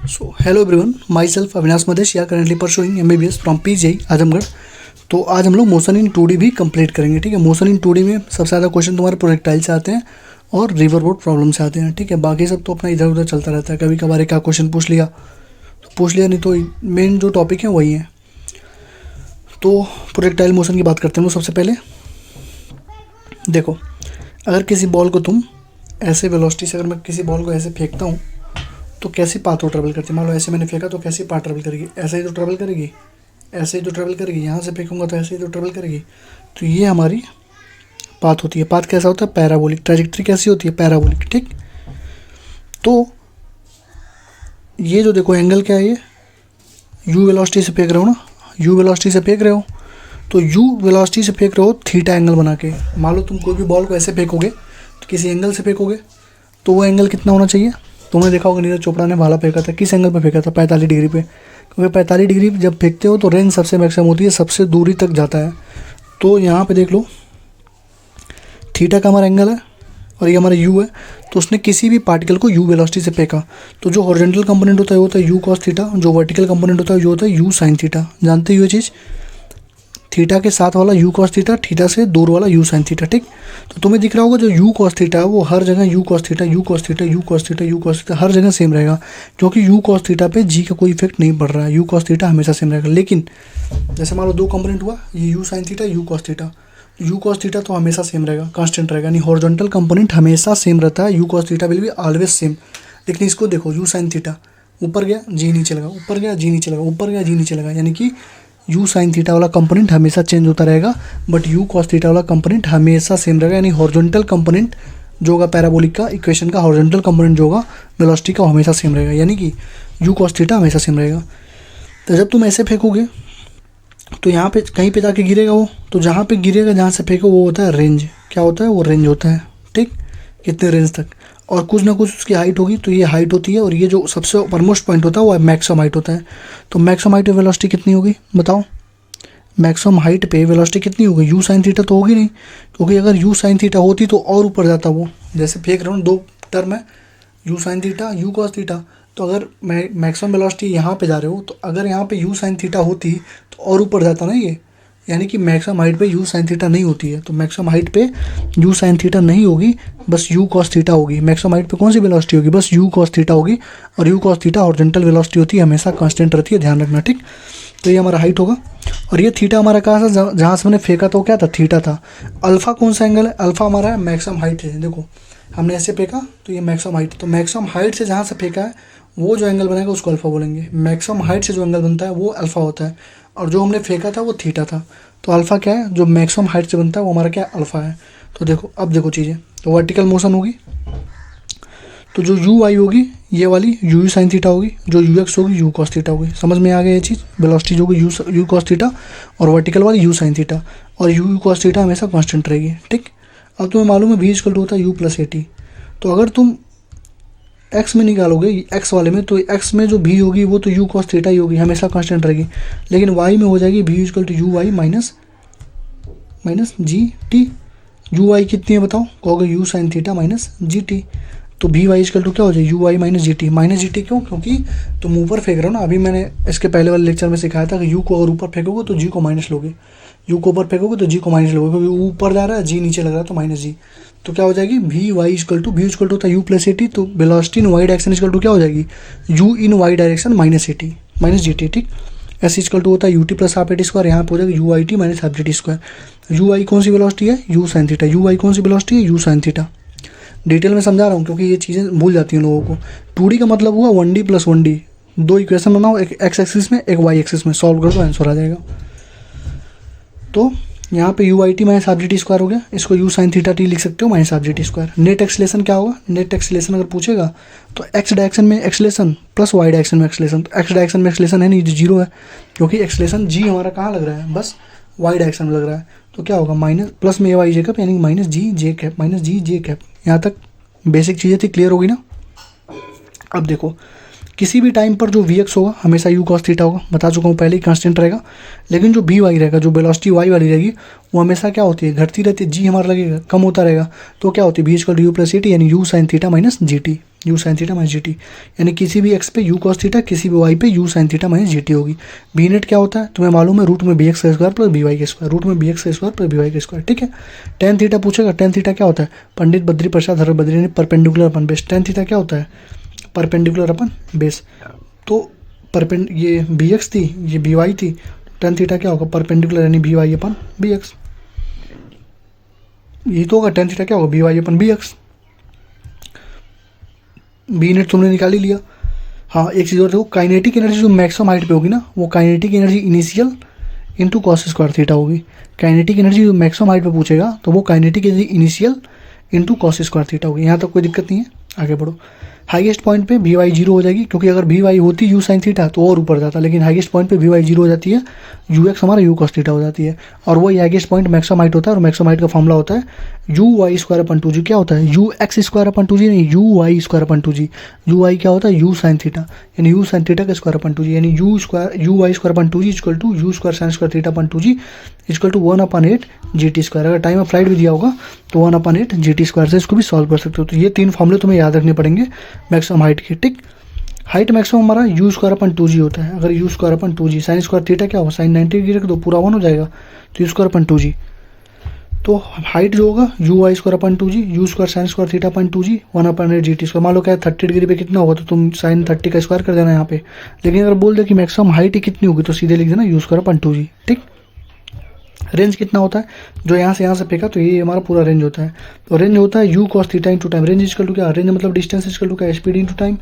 So hello everyone, myself Avinash मदेश या currently pursuing MBBS from PGI Azamgarh. तो आज हम लोग मोशन इन 2D भी कंप्लीट करेंगे। ठीक है, मोशन इन 2D में सबसे ज़्यादा क्वेश्चन तुम्हारे प्रोजेक्टाइल से आते हैं और रिवर बोट प्रॉब्लम से आते हैं। ठीक है, बाकी सब तो अपना इधर उधर चलता रहता है, कभी कभार एक क्वेश्चन पूछ लिया तो पूछ लिया, नहीं तो मेन जो टॉपिक है वही है। तो प्रोजेक्टाइल मोशन की बात करते हैं। सबसे पहले देखो, अगर किसी बॉल को तुम ऐसे वेलोसिटी से, अगर मैं किसी बॉल को ऐसे फेंकता हूँ तो कैसी पाथ वो ट्रेवल करती है। मान लो ऐसे मैंने फेंका तो कैसी पाथ ट्रेवल करेगी, ऐसे ही तो ट्रेवल करेगी, ऐसे ही तो ट्रेवल करेगी। यहाँ से फेंकूंगा तो ऐसे ही तो ट्रेवल करेगी। तो ये हमारी पाथ होती है। पाथ कैसा होता है? पैराबोलिक। ट्रैजेक्टरी कैसी होती है? पैराबोलिक। ठीक, तो ये जो देखो एंगल क्या है, ये यू वेलोसिटी से फेंक रहे हो ना, यू वेलोसिटी से फेंक रहे हो, तो यू वेलोसिटी से फेंक रहे हो थीटा एंगल बना के। मान लो तुम कोई भी बॉल को ऐसे फेंकोगे तो किसी एंगल से फेंकोगे तो वो एंगल कितना होना चाहिए? तुमने देखा होगा नीरज चोपड़ा ने भाला फेंका था, किस एंगल पे फेंका था? 45 डिग्री पे। क्योंकि 45 डिग्री जब फेंकते हो तो रेंज सबसे मैक्सिमम होती है, सबसे दूरी तक जाता है। तो यहाँ पे देख लो, थीटा का हमारा एंगल है और ये हमारा यू है। तो उसने किसी भी पार्टिकल को यू वेलोसिटी से फेंका तो जो हॉरिजॉन्टल कंपोनेंट होता है वो होता है यू कॉस थीटा, जो वर्टिकल कंपोनेंट होता है जो होता है यू साइन थीटा। जानते हो ये चीज़? थीटा के साथ वाला यू कॉस थीटा, थीटा से दूर वाला यू साइन थीटा। ठीक, तो तुम्हें दिख रहा होगा जो यू कॉस थीटा है वो हर जगह u cos theta, u cos theta, u cos theta, u cos theta हर जगह सेम रहेगा, क्योंकि यू कॉस थीटा पे जी का कोई इफेक्ट नहीं पड़ रहा है। यू कॉस थीटा हमेशा सेम रहेगा। लेकिन जैसे मान लो दो कंपोनेंट हुआ, ये you sine theta, u cos theta. U cos theta तो हमेशा सेम रहेगा, कांस्टेंट रहेगा, यानी हॉरिजॉन्टल कंपोनेंट हमेशा सेम रहता है। U cos theta will be always same. लेकिन इसको देखो, यू साइन थीटा ऊपर गया जी नीचे लगा, ऊपर गया जी नीचे लगा, ऊपर गया जी नीचे लगा, यानी कि यू साइन थीटा वाला कंपोनेंट हमेशा चेंज होता रहेगा, बट यू कॉस थीटा वाला कंपोनेंट हमेशा सेम रहेगा। यानी हॉरिजॉन्टल कंपोनेंट जो होगा पैराबोलिक का इक्वेशन का, हॉरिजॉन्टल कंपोनेंट जो होगा वेलोसिटी का हमेशा सेम रहेगा, यानी कि यू कॉस थीटा हमेशा सेम रहेगा। तो जब तुम ऐसे फेंकोगे तो यहाँ पे कहीं पे जाके गिरेगा वो, तो जहाँ पे गिरेगा, जहाँ से फेंको वो होता है रेंज। क्या होता है? वो रेंज होता है। ठीक, कितने रेंज तक, और कुछ ना कुछ उसकी हाइट होगी, तो ये हाइट होती है। और ये जो सबसे परमोस्ट पॉइंट होता है वो मैक्सिमम हाइट होता है। तो मैक्सिमम हाइट पे वेलोसिटी कितनी होगी बताओ? मैक्सिमम हाइट पे वेलोसिटी कितनी होगी? यू साइन थीटा तो होगी नहीं, क्योंकि अगर यू साइन थीटा होती तो और ऊपर जाता वो। जैसे फेंक रहा हूँ, दो टर्म है, u sine theta, u cos theta. तो अगर मैक्सिमम वेलोसिटी यहाँ पे जा रहे हो, तो अगर यहाँ पे यू साइन थीटा होती तो और ऊपर जाता ना ये, यानी कि मैक्सिमम हाइट पे यू साइन थीटा नहीं होती है। तो मैक्सिमम हाइट पे यू साइन थीटा नहीं होगी, बस यू कॉस थीटा होगी। मैक्सिमम हाइट पे कौन सी वेलोसिटी होगी? बस यू कॉस थीटा होगी। और you cos theta horizontal velocity होती है, हमेशा कांस्टेंट रहती है, ध्यान रखना। ठीक, तो ये हमारा हाइट होगा। और ये थीटा हमारा कहाँ था? जहाँ से मैंने फेंका तो क्या था? थीटा था। अल्फा कौन सा एंगल है? अल्फा हमारा है मैक्सिमम हाइट है। देखो हमने ऐसे फेंका तो ये मैक्सिमम हाइट, तो मैक्सिमम हाइट से जहाँ से फेंका है वो जो एंगल बनेगा उसको अल्फा बोलेंगे। मैक्सिमम हाइट से जो एंगल बनता है वो अल्फा होता है, और जो हमने फेंका था वो थीटा था। तो अल्फा क्या है? जो मैक्सिमम हाइट से बनता है वो हमारा क्या है? अल्फा है। तो देखो, अब देखो चीज़ें, तो वर्टिकल मोशन होगी तो जो यू आई होगी ये वाली यू साइन थीटा होगी, जो यू एक्स होगी यू कॉस थीटा होगी। समझ में आ गया ये चीज़? वेलोसिटी जो होगी यू कॉस थीटा और वर्टिकल वाली यू साइन थीटा, और यू कॉस थीटा हमेशा कांस्टेंट रहेगी। ठीक, अब तुम्हें मालूम है v इक्वल टू होता है यू प्लस ए टी। तो अगर तुम एक्स में निकालोगे, एक्स वाले में, तो एक्स में जो v होगी वो तो यू कॉस थीटा ही होगी, हमेशा कांस्टेंट रहेगी। लेकिन वाई में हो जाएगी v equal to u y minus g t. U y कितनी है बताओ? कहोगे u sine theta minus g t. तो वी वाई इक्वल टू क्या हो जाए? U y minus g t. Minus g t क्यों? क्योंकि तुम ऊपर फेंक रहे हो ना। अभी मैंने इसके पहले वाले लेक्चर में सिखाया था कि यू को अगर ऊपर फेंकोगे तो जी को माइनस लोगे, यू को ऊपर फेंकोगे तो जी को माइनस लोगे, क्योंकि ऊपर जा रहा है, जी नीचे लग रहा है, तो माइनस जी। तो क्या हो जाएगी? वी वाई इक्वल टू होता है यू प्लस ए टी। तो velocity in y direction equal to क्या हो जाएगी? U in y direction minus a t minus g t. ठीक, एस इक्वल टू होता है u t plus half a t square. यहाँ पे हो जाएगा u i t minus half g t square. U i कौन सी वेलोसिटी है? U sine theta. U i कौन सी वेलोसिटी है? U sine theta. डिटेल में समझा रहा हूँ क्योंकि ये चीज़ें भूल जाती हैं लोगों को। 2D का मतलब हुआ 1D प्लस 1D, दो इक्वेशन बनाओ, एक एक्स एक्सिस में एक वाई एक्सिस में, सॉल्व करो तो आंसर आ जाएगा। तो यहाँ पे you i t minus half g t square हो गया, इसको यू साइन थीटा टी लिख सकते हो minus half g t square. Net acceleration क्या होगा? नेट एक्सलेशन अगर पूछेगा तो एक्स डायरेक्शन में एक्सलेशन प्लस वाई डायरेक्शन में एक्सलेशन। तो एक्स डायरेक्शन में एक्सलेशन है नहीं, जो जीरो है, क्योंकि एक्सलेशन जी हमारा कहाँ लग रहा है? बस वाई डायरेक्शन में लग रहा है। तो क्या होगा? माइनस प्लस में ए वाई जे कैप, यानी माइनस जी जे कैप, माइनस जी जे कैप। यहाँ तक बेसिक चीज़ें थी, क्लियर होगी ना? अब देखो, किसी भी टाइम पर जो वी एक्स होगा हमेशा यू कॉस थीटा होगा, बता चुका हूँ पहले ही, कांस्टेंट रहेगा। लेकिन जो वी वाई रहेगा, जो वेलोसिटी वाई वाली रहेगी, वो हमेशा क्या होती है? घटती रहती है। जी हमारा लगेगा कम होता रहेगा। तो क्या होती है? V equal to u plus a t, यानी u sine theta minus g t. U sine theta minus g t, यानी किसी भी एक्स पे यू कॉस थीटा, किसी भी वाई पे you sine theta minus g T होगी। बी नेट क्या होता है तुम्हें मालूम है, रूट में बी एक्स का स्क्वायर प्लस बी वाई का स्क्वायर, रूट में बी एक्स का स्क्वायर प्लस बी वाई का स्क्वायर, ठीक है। टेन थीटा पूछेगा, टेन थीटा क्या होता है, पंडित बद्री प्रसाद हर बद्री, यानी perpendicular upon base. Tan theta क्या होता है, परपेंडिकुलर अपन बेस। तो ये बी एक्स थी, ये बी वाई थी, टेन थीटा क्या होगा, परपेंडिकुलर यानी बी वाई अपन बी एक्स, यही तो होगा। टेन थीटा क्या होगा, बी वाई अपन बी एक्स। बी नेट तुमने निकाल ही लिया। हाँ एक चीज़ और देखो, काइनेटिक एनर्जी जो मैक्सिमम हाइट पे होगी ना, वो kinetic energy initial into cos square theta होगी। काइनेटिक एनर्जी जो मैक्सिमम हाइट पे पूछेगा तो वो kinetic energy initial into cos square theta होगी। यहाँ तक कोई दिक्कत नहीं है, आगे बढ़ो। हाईएस्ट पॉइंट पे वी वाई जीरो हो जाएगी, क्योंकि अगर वी वाई होती यू साइन थीटा तो और ऊपर जाता, लेकिन हाईएस्ट पॉइंट पे वी वाई जीरो हो जाती है, यू एक्स हमारा यू कॉस थीटा हो जाती है। और वही हाईएस्ट पॉइंट मैक्सिमम हाइट होता है, और मैक्सिमम हाइट का फॉर्मूला होता है u y square upon two g. क्या होता है, u x square upon two g, नहीं u y square upon two g. U y क्या होता है, यू साइन थीटा, यानी यू साइन थीटा का स्क्वायर अपन टू जी, यानी u y square upon two g equal to u square sine square theta upon two g equal to 1/8 g t square. अगर time of flight भी दिया होगा तो 1/8 g t square से इसको भी solve कर सकते हो। तो ये तीन फॉर्मूले तुम्हें याद रखने पड़ेंगे मैक्सिमम हाइट के, ठीक। हाइट मैक्सिमम हमारा u square upon two g होता है। अगर u square upon two g, sine square theta क्या होगा, साइन 90 डिग्री रख दो, पूरा 1 हो जाएगा, तो u square upon two g. तो हाइट जो होगा u y square upon two g, u square sine square theta upon two g, 1/8 g t square. मान लो क्या है 30 डिग्री पे कितना होगा, तो तुम साइन 30 का स्क्वायर कर देना यहाँ पे। लेकिन अगर बोल दे कि मैक्सिमम हाइट ही कितनी होगी, तो सीधे लिख देना यू स्क्वायर अपन टू जी, ठीक। रेंज कितना होता है, जो यहाँ से फेंका तो ये हमारा पूरा रेंज होता है। तो रेंज होता है u cos theta into time. Range equal to क्या, रेंज मतलब डिस्टेंस इक्वल टू क्या, स्पीड इंटू टाइम।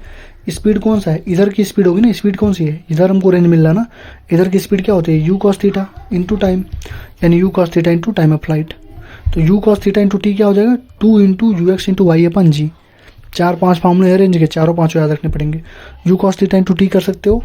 स्पीड कौन सा है, इधर की स्पीड होगी ना, स्पीड कौन सी है, इधर हमको रेंज मिल रहा ना, इधर की स्पीड क्या होती है, u cos theta into time, यानी u cos theta into time of flight. तो u cos theta into t क्या हो जाएगा, 2 into u x into y upon g. 4-5 फॉर्मूले हैं रेंज के, चारों पाँचों याद रखने पड़ेंगे। U cos theta into t कर सकते हो,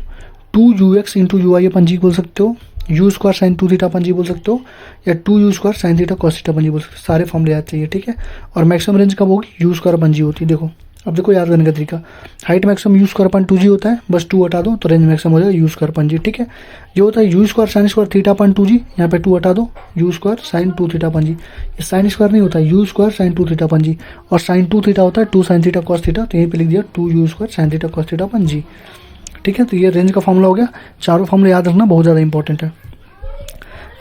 2 u x into u y upon g बोल सकते हो, u square sine 2 theta upon g बोल सकते हो, या 2 u square sine theta cos theta upon g बोल सकते हो। सारे फॉर्मूले याद चाहिए, ठीक है। और मैक्सिमम रेंज कब होगी, यू स्क्वायर अपन जी होती है। देखो अब देखो याद करने का तरीका, height maximum u square upon two g होता है, बस 2 हटा दो तो रेंज मैक्सिमम हो जाएगा यू स्क्वायर अपन जी, ठीक है। ये होता है u square sine square theta upon two g, यहाँ पे 2 हटा दो, u square sine 2 theta upon g. ये साइन स्क्वायर नहीं होता, u square sine 2 theta upon g, और साइन 2 थीटा होता है 2 साइन थीटा कॉस थीटा, तो यहीं पे लिख दिया 2 u square sine theta cos theta upon g, ठीक है। तो ये रेंज का फॉर्मूला हो गया। चारों फॉर्मूले याद रखना बहुत ज़्यादा इंपॉर्टेंट है।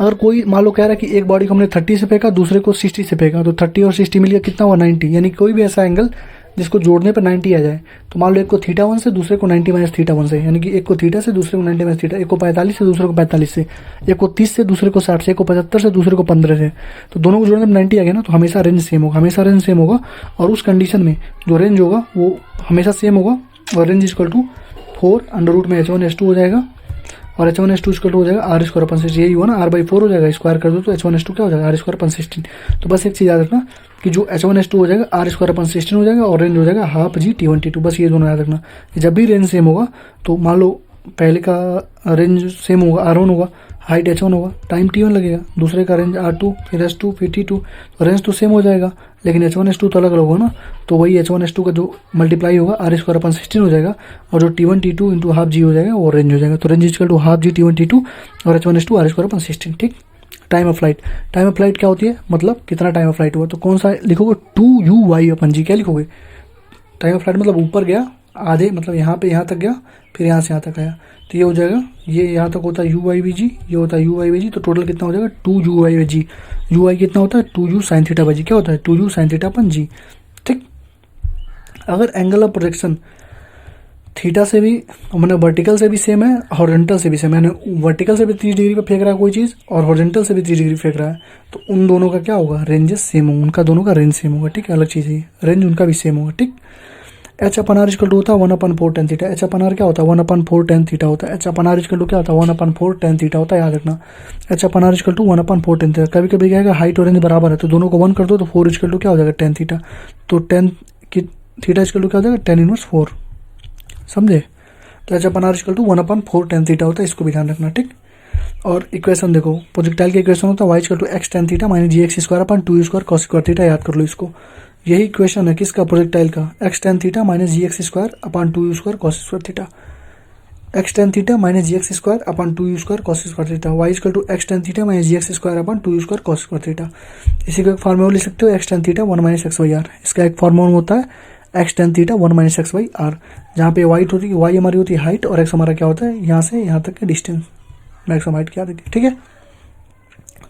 अगर कोई मान लो कह रहा है कि एक बॉडी को हमने 30 से फेंका, दूसरे को 60 से फेंका, तो 30 और 60 मिल गया कितना हुआ, 90। यानी कोई भी ऐसा एंगल जिसको जोड़ने पर 90 आ जाए। तो मान लो एक को थीटा 1 से, दूसरे को 90 माइनस थीटा 1 से, यानी कि एक को थीटा से, दूसरे को 90 माइनस थीटा, एक को 45 से, दूसरे को 45 से, एक को 30 से, दूसरे को 60 से, एक को 75 से, दूसरे को 15 से। तो दोनों को जोड़ने पर 90 आ गया ना, तो हमेशा रेंज सेम होगा, हमेशा रेंज सेम होगा। और उस कंडीशन में जो रेंज होगा वो हमेशा सेम होगा, और range equal to 4 under root में h1 h2 हो जाएगा, और h1 h2 इक्वल टू हो जाएगा r स्क्वायर अपन 16। यही हुआ ना, r/4 हो जाएगा, स्क्वायर कर दो तो h1 h2 क्या हो जाएगा, r स्क्वायर अपन 16। तो बस एक चीज़ याद रखना कि जो h1 h2 हो जाएगा r स्क्वायर अपन 16 हो जाएगा, और रेंज हो जाएगा हाफ जी T1 T2। बस ये दोनों याद रखना। जब भी रेंज सेम होगा तो मान लो पहले का रेंज सेम होगा, r1 होगा, हाइट h1 होगा, टाइम T1 लगेगा, दूसरे का रेंज r2, फिर s2, फिर T2, तो रेंज तो सेम हो जाएगा, लेकिन h1 h2 तो अलग अलग होगा ना। तो वही h1 h2 का जो मल्टीप्लाई होगा r स्क्वायर अपन 16 हो जाएगा, और जो T1 T2 इंटू हाफ जी हो जाएगा वो रेंज हो जाएगा। तो range equal to half g T1 T2 और h1 h2 r square upon 16, ठीक। Time of flight, time of flight क्या होती है, मतलब कितना टाइम ऑफ फ्लाइट हुआ। तो कौन सा लिखोगे, 2 यू वाई अपन जी, क्या लिखोगे, टाइम ऑफ फ्लाइट मतलब ऊपर गया आधे, मतलब यहाँ पे यहाँ तक गया, फिर यहाँ से यहाँ तक आया, तो ये हो जाएगा, ये यहाँ तक होता है यू वाई वी जी, ये होता है यू वाई वी जी। तो टोटल कितना हो जाएगा, 2 u y v g. U y कितना होता है, 2 u sine theta by g, क्या होता है, 2 u sine theta upon g, ठीक। अगर एंगल ऑफ प्रोजेक्शन थीटा से भी मैंने वर्टिकल से भी सेम है, हॉरिजॉन्टल से भी सेम है, मैंने वर्टिकल से भी 30 डिग्री पे फेंक रहा है कोई चीज़, और हॉरिजॉन्टल से भी 30 डिग्री फेंक रहा है, तो उन दोनों का क्या होगा, रेंजेस सेम होगा, उनका दोनों का रेंज सेम होगा, ठीक है। अलग चीज़ है, रेंज उनका भी सेम होगा, ठीक। H upon r equal to होता है 1/4 tan theta. H upon r क्या होता है, 1/4 tan थीटा होता है। H upon r equal to क्या होता है, 1/4 tan थीटा होता है, याद रखना। H upon r equal to 1/4 tan theta. कभी कभी क्या है, हाइट और रेंज बराबर है तो दोनों को 1 कर दो, तो 4 इक्वल टू क्या हो जाएगा, tan थीटा। तो tan की थीटा इक्वल टू क्या हो जाएगा, tan इनवर्स 4, समझे। तो h upon r equal to 1/4 tan theta होता है, इसको भी ध्यान रखना, ठीक। और इक्वेशन देखो, प्रोजेक्टाइल का इक्वेशन होता है y equal to x tan theta minus g x square upon 2 square cos square theta, याद कर लो इसको। यही इक्वेशन है किसका, प्रोजेक्टाइल का, x tan theta minus g x square upon 2 square cos square theta. X tan theta minus g x square upon 2 square cos square theta, y equal to x tan theta minus g x square upon 2 square cos square theta. इसी का एक formula लिख सकते हो, x tan theta 1 minus x y r. इसका एक formula होता है x tan theta 1 minus x by are, जहाँ पे वाई होती है, वाई हमारी होती है हाइट और एक्स हमारा क्या होता है यहाँ से यहाँ तक की डिस्टेंस, मैक्सिमम हाइट क्या देती है, ठीक है।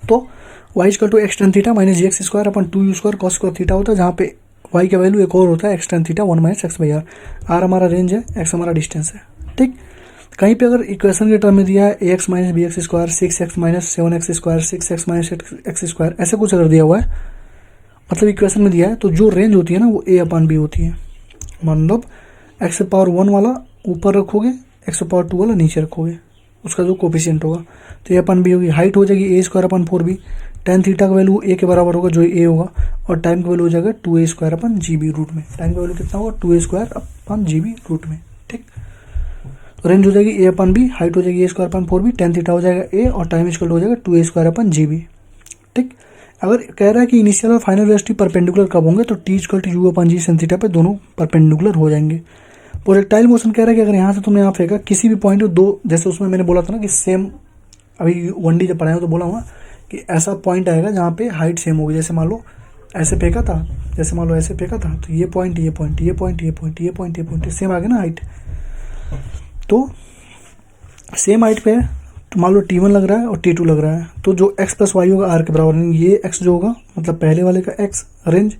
तो y equal to x tan theta minus g x square upon 2u square cos square theta होता है, जहाँ पे वाई का वैल्यू एक और होता है x tan theta 1 minus x by r, r हमारा रेंज है, एक्स हमारा डिस्टेंस है, ठीक। कहीं पे अगर इक्वेशन के टर्म में दिया है a x minus b x square 6x minus 7x square 6x minus x square, ऐसा कुछ अगर दिया हुआ है, मतलब इक्वेशन में दिया है, तो जो रेंज होती है ना वो ए अपान बी होती है। मतलब एक्स पावर 1 वाला ऊपर रखोगे, एक्स पावर 2 वाला नीचे रखोगे, उसका जो कोफिशिएंट होगा, तो ए अपन बी होगी, हाइट हो जाएगी a square upon 4b, tan theta का वैल्यू ए के बराबर होगा जो ए होगा, और टाइम का वैल्यू हो जाएगा 2a square upon g b root में, टाइम का वैल्यू कितना होगा 2a square upon g b root में, ठीक। तो रेंज हो जाएगी ए अपन बी, हाइट हो जाएगी a square upon 4b, tan theta हो जाएगा ए, और टाइम इक्वल हो जाएगा 2a square upon g B, ठीक। अगर कह रहा है कि इनिशियल और फाइनल वेलोसिटी परपेंडिकुलर कब होंगे, तो t equal to u upon g sin theta पे दोनों परपेंडिकुलर हो जाएंगे। प्रोजेक्टाइल मोशन कह रहा है कि अगर यहाँ से तुमने यहाँ फेंका किसी भी पॉइंट दो, जैसे उसमें मैंने बोला था ना कि सेम, अभी 1D जब पढ़ाया तो बोला हुआ कि ऐसा पॉइंट आएगा जहाँ पे हाइट सेम होगी, जैसे मान लो ऐसे फेंका था, जैसे मान लो ऐसे फेंका था, तो ये पॉइंट ये पॉइंट ये पॉइंट ये पॉइंट ये पॉइंट ये पॉइंट सेम आ गया ना हाइट, तो सेम हाइट पे तो मान लो T1 लग रहा है और T2 लग रहा है, तो जो x प्लस वाई होगा r के बराबर, ये x जो होगा मतलब पहले वाले का x रेंज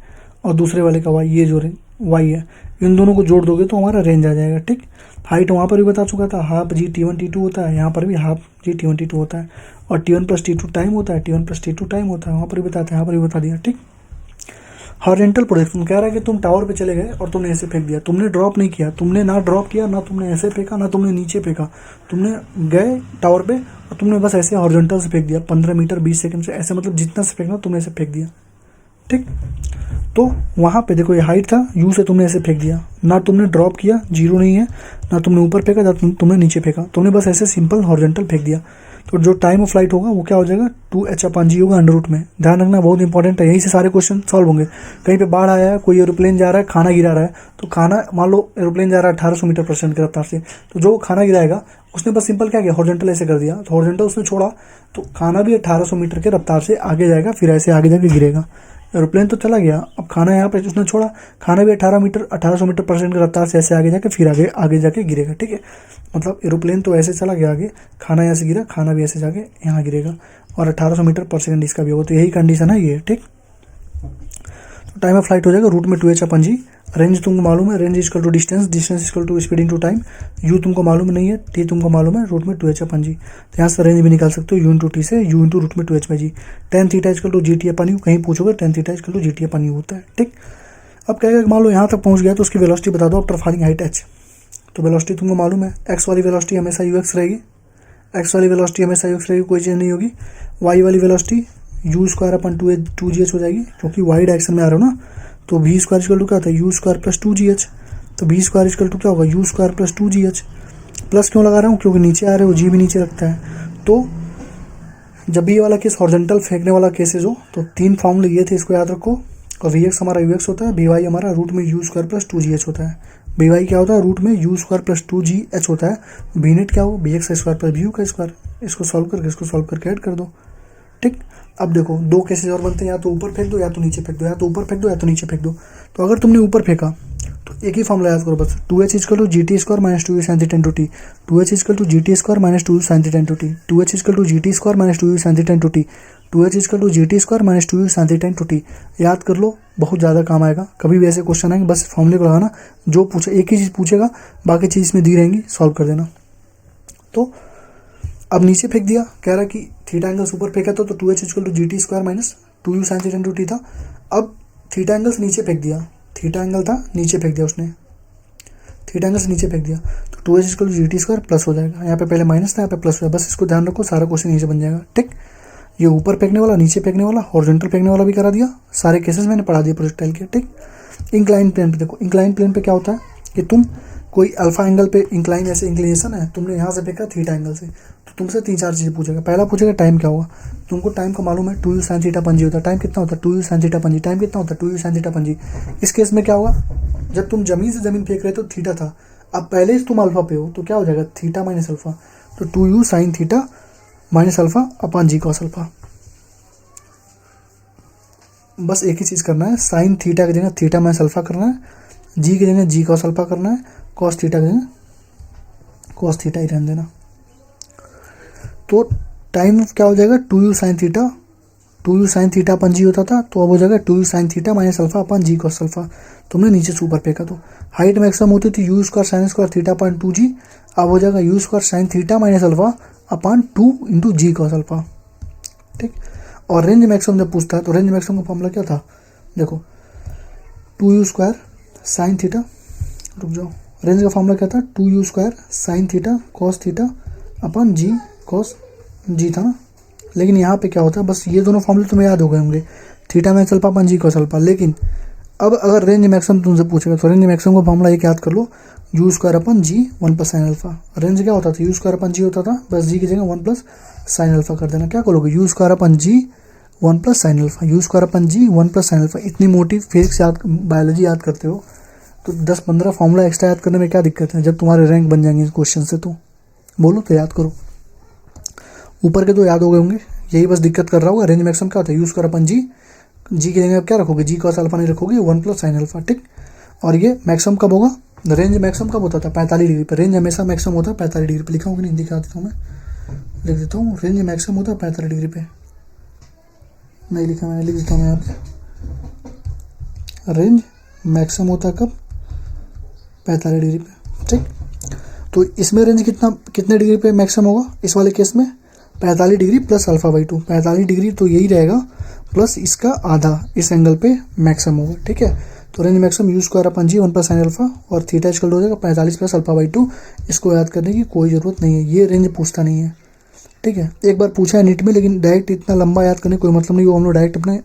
और दूसरे वाले का y, ये जो रेंज y है, इन दोनों को जोड़ दोगे तो हमारा रेंज आ जाएगा, ठीक। हाइट वहाँ पर भी बता चुका था, हाफ जी T1 T2 होता है, यहाँ पर भी हाफ जी T1 T2 होता है, और T1 प्लस T2 टाइम होता है, T1 प्लस T2 टाइम होता है, वहाँ पर भी बताते हैं, यहाँ पर भी बता दिया, ठीक। हॉरिजॉन्टल प्रोजेक्शन कह रहा है कि तुम टावर पे चले गए और तुमने ऐसे फेंक दिया, तुमने ड्रॉप नहीं किया, तुमने ना ड्रॉप किया, ना तुमने ऐसे फेंका, ना तुमने नीचे फेंका, तुमने गए टावर पे और तुमने बस ऐसे हॉरिजॉन्टल से फेंक दिया 15 मीटर 20 सेकंड से, ऐसे मतलब जितना से फेंकना तुमने ऐसे फेंक दिया, ठीक। तो वहाँ पे देखो ये हाइट था, यू से तुमने ऐसे फेंक दिया, ना तुमने ड्रॉप किया, जीरो नहीं है, ना तुमने ऊपर फेंका, ना तुमने नीचे फेंका, तुमने बस ऐसे सिंपल हॉरिजॉन्टल फेंक दिया, तो जो टाइम ऑफ फ्लाइट होगा वो क्या हो जाएगा 2h अपन जी होगा अंडर रूट में। ध्यान रखना बहुत इंपॉर्टेंट है, यहीं से सारे क्वेश्चन सॉल्व होंगे। कहीं पे बाढ़ आया है, कोई एरोप्लेन जा रहा है, खाना गिरा रहा है, तो खाना मान लो एरोप्लेन जा रहा है 1800 मीटर पर सेकंड की रफ्तार से, तो जो खाना गिराएगा उसने बस सिंपल क्या किया, हॉरिजॉन्टल ऐसे कर दिया, तो हॉरिजॉन्टल उसने छोड़ा तो खाना भी 1800 मीटर के रफ्तार से आगे जाएगा, फिर ऐसे आगे जाके गिरेगा। एरोप्लेन तो चला गया, अब खाना यहाँ पे उसने छोड़ा, खाना भी 1800 मीटर पर सेकंड की रफ्तार से ऐसे आगे जाके फिर आगे जाके गिरेगा, ठीक है। मतलब एरोप्लेन तो ऐसे चला गया आगे, खाना यहाँ से गिरा, खाना भी ऐसे जाके यहाँ गिरेगा, और 1800 मीटर पर सेकंड इसका भी होगा, तो यही कंडीशन है ये, ठीक। तो टाइम ऑफ फ्लाइट हो जाएगा रूट में 2h अपन जी, रेंज तुमको मालूम है, range equal to distance, distance equal to speed into time, u तुमको मालूम नहीं है, टी तुमको मालूम है, रूट में 2h अपन जी, तो यहाँ से रेंज भी निकाल सकते हो, यू इंटू टी से, यू इंटू रूट में 2h by g, tan theta equal to g t upon u, कहीं पूछोगे tan theta equal to g t upon u होता है, ठीक। अब कहेगा मान लो यहाँ तक पहुँच गया तो उसकी वेलोसिटी बता दो आफ्टर फाइंडिंग हाइट h, तो वेलोसिटी तुमको मालूम है, एक्स वाली वेलोसिटी हमेशा यू एक्स रहेगी, एक्स वाली वेलोसिटी हमेशा यू एक्स रहेगी, कोई चेंज नहीं होगी, वाई वाली velocity you square upon 2g h हो जाएगी, क्योंकि वाई डायरेक्शन में आ रहे हो ना, तो वी स्क्वायर इक्वल टू क्या होता है यू स्क्वायर प्लस 2gh, तो वी स्क्वायर इक्वल टू क्या होगा you square plus 2gh, plus क्यों लगा रहा हूँ क्योंकि नीचे आ रहे हो, जी भी नीचे रखता है, तो जब भी ये वाला केस हॉरिजॉन्टल फेंकने वाला केसेज हो तो तीन फॉर्मूले ये थे, इसको याद रखो, और वी एक्स हमारा यू एक्स होता है, बी वाई हमारा रूट में यू स्क्वायर प्लस 2gh होता है, बी वाई क्या होता है रूट में यू स्क्वायर प्लस 2gh होता है, बी नेट क्या हो b x square plus b u का स्क्वायर, इसको सॉल्व करके ऐड कर दो, ठीक। अब देखो दो केसेस और बनते हैं, या तो ऊपर फेंक दो या तो नीचे फेंक दो, या तो ऊपर फेंक दो या तो नीचे फेंक दो। तो अगर तुमने ऊपर फेंका तो एक ही फॉर्मूला याद करो बस, 2h equal to g t square minus 2u sin theta into t, 2h equal to g t square minus 2u sin theta into t, 2h equal to g t square minus 2u sin theta into t, 2h equal to g t square minus 2u sin theta into t. याद कर लो, बहुत ज़्यादा काम आएगा, कभी भी ऐसे question आएंगे बस फॉर्मूले को लगाना, जो पूछे एक ही चीज़ पूछेगा, बाकी चीज़ इसमें दी रहेंगी, सॉल्व कर देना। तो अब नीचे फेंक दिया, कह रहा कि थीटा एंगल्स ऊपर फेंका था तो 2h equal to g t square minus 2u sin theta into t था। अब थीटा एंगल्स नीचे फेंक दिया, थीटा एंगल था नीचे फेंक दिया उसने, थीटा एंगल से नीचे फेंक दिया तो 2h equal to g t square plus हो जाएगा, यहाँ पे पहले माइनस था यहाँ पे प्लस हो जाएगा, बस इसको ध्यान रखो, सारा क्वेश्चन नीचे बन जाएगा, ठीक। ये ऊपर फेंकने वाला, नीचे फेंकने वाला, हॉरिजॉन्टल फेंकने वाला भी करा दिया, सारे केसेस मैंने पढ़ा दिए प्रोजेक्टाइल के, ठीक। इंक्लाइन प्लेन पे देखो, इंक्लाइन प्लेन पे क्या होता है कि तुम कोई अल्फा एंगल पे इंक्लाइन, ऐसे इंक्लिनेशन है, तुमने यहाँ से फेंका थीटा एंगल से, तो तुमसे 3-4 चीज़ें पूछेगा। पहला पूछेगा टाइम क्या होगा, तुमको टाइम का मालूम है 2u sin theta upon g होता है, टाइम कितना होता है 2u sin थीटा अपन जी, टाइम कितना होता है 2u sin थीटा अपन जी। इस केस में क्या होगा, जब तुम जमीन से जमीन फेंक रहे तो थीटा था, अब पहले ही तुम अल्फा पे हो तो क्या हो जाएगा थीटा माइनस अल्फा, तो 2u sin theta minus alpha upon g cos alpha. बस एक ही चीज़ करना है, साइन थीटा की जगह थीटा माइनस अल्फा करना है, जी की जगह जी कॉस अल्फा करना है, कॉस थीटा की जगह कॉस थीटा ही रहने देना। तो टाइम क्या हो जाएगा, 2u sine theta, 2u sine theta upon g होता था, तो अब हो जाएगा 2u sine theta minus alpha upon g cos alpha. तुमने नीचे सुपर फेंका तो हाइट मैक्सिमम होती थी u square sine square theta upon 2g, अब हो जाएगा u square sine theta minus alpha upon 2 into g cos alpha. ठीक, और रेंज मैक्सिमम जब पूछता है तो रेंज मैक्सिमम का फॉर्मूला क्या था, देखो 2u स्क्वायर साइन थीटा, रुक जाओ, रेंज का फॉर्मूला क्या था, 2u square sine theta cos theta upon g cos g था ना। लेकिन यहाँ पे क्या होता है, बस ये दोनों फॉर्मूले तुम्हें याद हो गए होंगे, theta minus alpha upon g cos alpha. लेकिन अब अगर रेंज मैक्सिमम तुमसे पूछेगा तो रेंज मैक्सिमम का फॉर्मूला एक याद कर लो, u square upon g 1 plus sine alpha. Range क्या होता था, यू स्क्वायर अपन जी होता था, बस जी की जगह 1 प्लस साइन अल्फा कर देना। क्या करोगे, u square upon g 1 plus sine alpha, u square upon g 1 plus sine alpha. इतनी मोटी फिजिक्स याद, बायोलॉजी याद करते हो तो 10-15 फॉर्मूला एक्स्ट्रा याद करने में क्या दिक्कत है, जब तुम्हारे रैंक बन जाएंगे इस क्वेश्चन से। तो बोलो तो याद करो, ऊपर के तो याद हो गए होंगे, यही बस दिक्कत कर रहा होगा। रेंज मैक्सिमम क्या होता है, यू स्क्वायर अपन जी, जी की जगह क्या रखोगे, जी कॉस अल्फा नहीं रखोगे, 1 प्लस साइन अल्फा। ठीक, और ये मैक्सिमम कब होगा, रेंज मैक्सिमम कब होता था, 45 डिग्री पर। रेंज हमेशा मैक्सिमम होता है 45 डिग्री पर। लिखा हूँ कि नहीं, दिखा देता हूँ मैं, लिख देता हूँ, रेंज मैक्सिमम होता है 45 डिग्री पे। नहीं लिखा मैंने, लिख देता हूँ मैं यहाँ पे, रेंज मैक्सिमम होता है कब, 45 डिग्री पे। ठीक, तो इसमें रेंज कितने डिग्री पे मैक्सिमम होगा, इस वाले केस में 45 degree plus alpha by 2। 45 degree तो यही रहेगा, प्लस इसका आधा, इस एंगल पे मैक्सिमम होगा। ठीक है, तो range maximum u square upon g 1 plus sine alpha और थीटा इक्वल हो जाएगा 45 प्लस अल्फा बाई 2। इसको याद करने की कोई ज़रूरत नहीं है, ये रेंज पूछता नहीं है। ठीक है, एक बार पूछा है नीट में, लेकिन डायरेक्ट इतना लंबा याद करने कोई मतलब नहीं, वो हम लोग डायरेक्ट अपने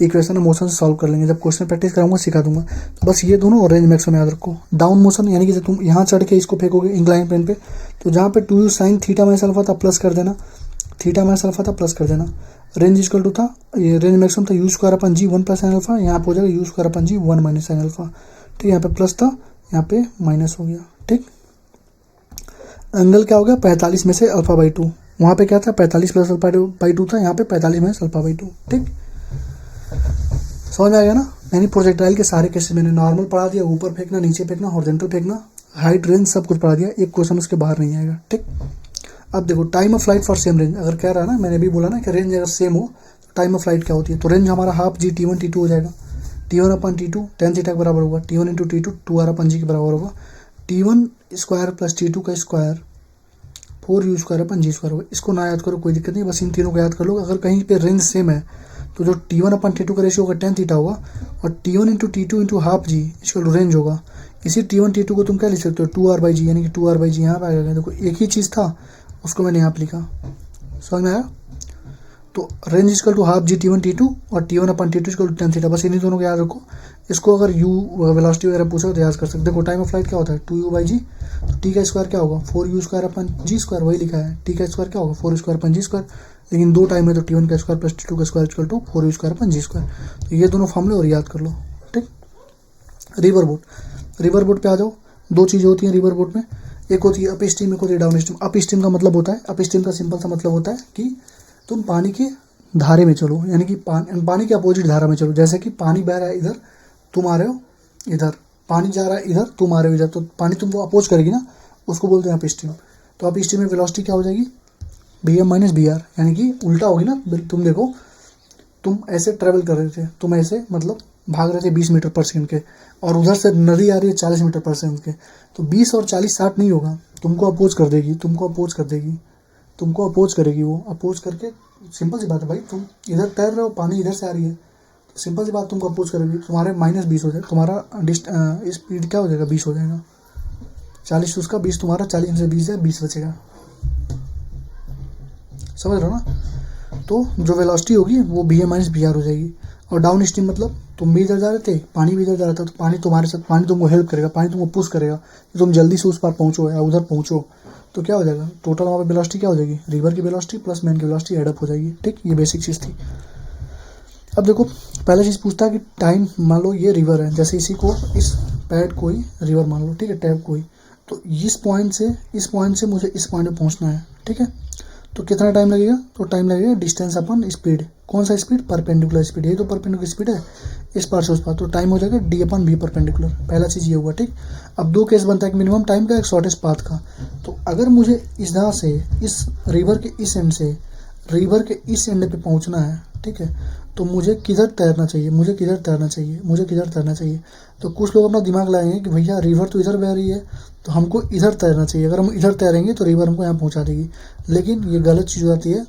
इक्वेशन और मोशन से सॉल्व कर लेंगे। जब क्वेश्चन प्रैक्टिस कराऊंगा सिखा दूंगा। तो बस ये दोनों और रेंज मैक्सिमम याद रखो। डाउन मोशन यानी कि जब तुम यहाँ चढ़ के इसको फेंकोगे इंक्लाइन प्लेन पे, तो जहाँ पे 2u sine theta minus alpha था प्लस कर देना, थीटा माइनस अल्फा था प्लस कर देना। रेंज इक्वल टू था, ये रेंज मैक्सिमम था u square upon g 1 plus sine alpha, यहाँ पे हो जाएगा u square upon g 1 minus sine alpha. ठीक, यहाँ पे प्लस था, यहाँ पे माइनस हो गया। ठीक, एंगल क्या हो गया, 45 में से अल्फा बाई 2। वहाँ पे क्या था, 45 प्लस अल्फा बाई 2 था, यहाँ पे 45 माइनस अल्फा बाई 2। ठीक, समझ में आ गया ना। यानी प्रोजेक्टाइल के सारे केसेस मैंने नॉर्मल पढ़ा दिया, ऊपर फेंकना, नीचे फेंकना, हॉरिजॉन्टल फेंकना, हाइट, रेंज सब कुछ पढ़ा दिया। एक क्वेश्चन उसके बाहर नहीं आएगा। ठीक, अब देखो time of flight for same range, अगर कह रहा है ना, मैंने भी बोला ना कि रेंज अगर सेम हो तो टाइम ऑफ फ्लाइट क्या होती है, तो रेंज हमारा हाफ जी T1 T2 हो जाएगा। T1 upon T2 tan theta के बराबर होगा, T1 इंटू T2 2r अपन जी के बराबर होगा, T1 स्क्वायर प्लस T2 का square 4u square upon g square होगा। इसको ना याद करो कोई दिक्कत नहीं, बस इन तीनों को याद कर लो। अगर कहीं पे रेंज सेम है तो जो T1 अपन T2 का रेशियो होगा tan थीटा होगा, और T1 into T2 into half जी इसका रेंज होगा। इसी T1 T2 को तुम क्या लिख सकते हो, 2r बाई जी, यानी कि 2r बाई जी यहाँ पे आएगा। देखो एक ही चीज़ था, उसको मैंने यहाँ पे लिखा, समझ में आया। तो range equal to half g T1 T2 और T1 upon T2 equal to tan theta, बस इन्हीं दोनों को याद रखो। इसको अगर यू वेलोसिटी वगैरह पूछो तो याद कर सकते। देखो टाइम ऑफ फ्लाइट क्या होता है, 2u बाई जी, तो टी का स्क्वायर क्या होगा, 4u square upon g square, वही लिखा है। टी का स्क्वायर क्या होगा, 4 स्क्वायर अपन जी स्क्वायर, लेकिन दो टाइम है तो T1 का स्क्वायर प्लस T2 का square equal to 4u square upon g square. तो ये दोनों फॉर्मूले और याद कर लो। ठीक, रिवर बोट, रिवर बोट पे आ जाओ। दो चीज़ें होती हैं रिवर बोट में, एक होती है अप स्ट्रीम, एक होती है डाउन स्ट्रीम। अप स्ट्रीम का मतलब होता है, अप स्ट्रीम का सिंपल सा मतलब होता है कि तुम पानी के धारे में चलो, यानी कि पानी के अपोजिट धारा में चलो। जैसे कि पानी बह रहा है इधर, तुम आ रहे हो इधर, पानी जा रहा है इधर, तुम आ रहे हो इधर, तो पानी तुमको अपोज करेगी ना, उसको बोलते हैं अप स्ट्रीम। तो अप स्ट्रीम में वेलोसिटी क्या हो जाएगी, BM माइनस BR, यानी कि उल्टा होगी ना। तुम देखो, तुम ऐसे ट्रेवल कर रहे थे, तुम ऐसे मतलब भाग रहे थे 20 मीटर पर सेकंड के, और उधर से नदी आ रही है 40 मीटर पर सेकंड के, तो 20 और 40 60 नहीं होगा, तुमको अपोज कर देगी, तुमको अपोज कर देगी, तुमको अपोज करेगी। वो अपोज करके, सिंपल सी बात है भाई, तुम इधर तैर रहे हो, पानी इधर से आ रही है, तो सिंपल सी बात, तुमको अपोज करेगी, तुम्हारे -20 हो जाएगा, तुम्हारा स्पीड क्या हो जाएगा, 20 हो जाएगा। 40 उसका, 20 तुम्हारा, 40 से 20 है, 20 बचेगा। समझ रहे हो ना। तो जो वेलोसिटी होगी वो BM माइनस BR हो जाएगी। और डाउन स्ट्रीम मतलब तुम भी इधर जा रहे थे, पानी भी इधर जा रहा था, तो पानी तुम्हारे साथ, पानी तुमको हेल्प करेगा, पानी तुमको पुश करेगा कि तुम जल्दी से उस पार पहुँचो या उधर पहुँचो। तो क्या हो जाएगा, टोटल वहाँ पे वेलोसिटी क्या हो जाएगी, रिवर की वेलोसिटी प्लस मैन की वेलोसिटी एडअप हो जाएगी। ठीक, ये बेसिक चीज़ थी। अब देखो पहला चीज़ पूछता है कि टाइम, मान लो ये रिवर है, जैसे इसी को, इस पैड को ही रिवर मान लो, ठीक है, टैब को ही, तो इस पॉइंट से मुझे इस पॉइंट पे पहुंचना है। ठीक है, तो कितना टाइम लगेगा, तो टाइम लगेगा डिस्टेंस अपन स्पीड, कौन सा स्पीड, परपेंडिकुलर स्पीड, ये तो परपेंडिकुलर स्पीड है इस पार से उस पार, तो टाइम हो जाएगा d/v परपेंडिकुलर, पहला चीज़ ये हुआ। ठीक, अब दो केस बनता है, एक मिनिमम टाइम का, एक शॉर्टेस्ट पाथ का। तो अगर मुझे इस जगह से इस रिवर के इस एंड से रिवर के इस एंड पे पहुंचना है, ठीक है, तो मुझे किधर तैरना चाहिए, मुझे किधर तैरना चाहिए, मुझे किधर तैरना चाहिए। तो कुछ लोग अपना दिमाग लगाएंगे कि भैया रिवर तो इधर बह रही है तो हमको इधर तैरना चाहिए, अगर हम इधर तैरेंगे तो रिवर हमको यहाँ पहुँचा देगी। लेकिन ये गलत चीज़ हो जाती है।